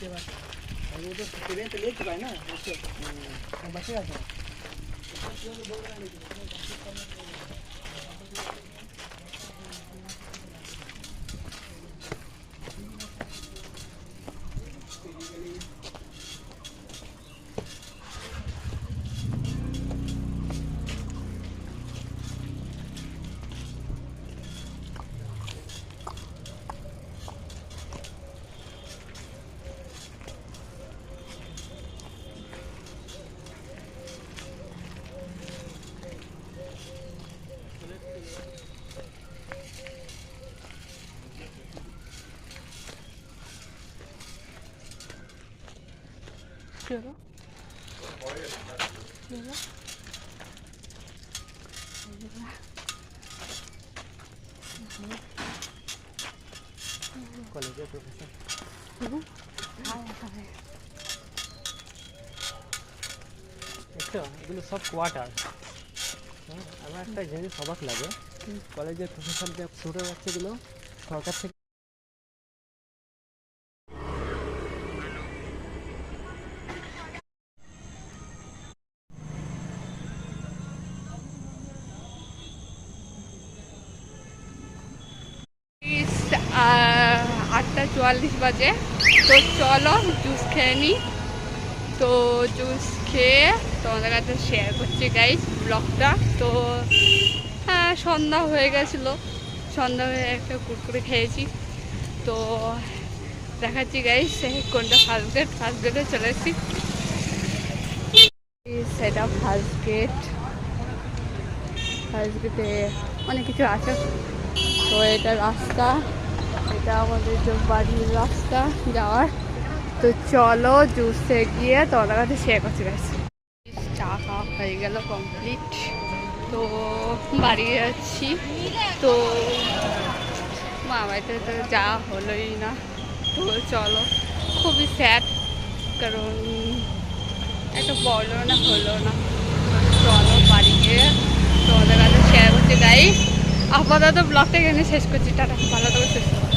वो तो ट्रेन तो ले चुका है ना उससे बचेगा क्या चलो चलो कॉलेज प्रोफेसर দেখছো এগুলো সব কোয়ার্টার। আমার একটা জিনিস অবাক লাগে কলেজের প্রফেসরদের ছোটো বাচ্চাগুলো সরকার থেকে इस 8:44 बजे तो चलो जूस খেয়ে নিই তো জুস খেয়ে তোমাদের কাছে শেয়ার করছি গাইস ব্লগটা তো হ্যাঁ সন্ধ্যা হয়ে গেছিলো সন্ধ্যা হয়ে একটা কুরকুরে খেয়েছি তো দেখাচ্ছি গাইস কোনটা ফার্স্ট গেটে চলে এসেছি সেটা ফার্স্ট গেটে অনেক কিছু আছে তো এটা রাস্তা এটা আমাদের যে বাড়ির রাস্তা যাওয়ার তো চলো জুসে গিয়ে তোমাদের কাছে শেয়ার করছি গাইস চা খাওয়া হয়ে গেল কমপ্লিট তো বাড়ি যাচ্ছি তো মামাইতে তো যাওয়া হলোই না তো চলো খুবই স্যাড কারণ একটা বলো না হলো না চলো বাড়ি গিয়ে তোমাদের কাছে শেয়ার করছি গাইস আপাতত ব্লগটা এখানে শেষ করছি টাটা ভালো থাকো সুস্থ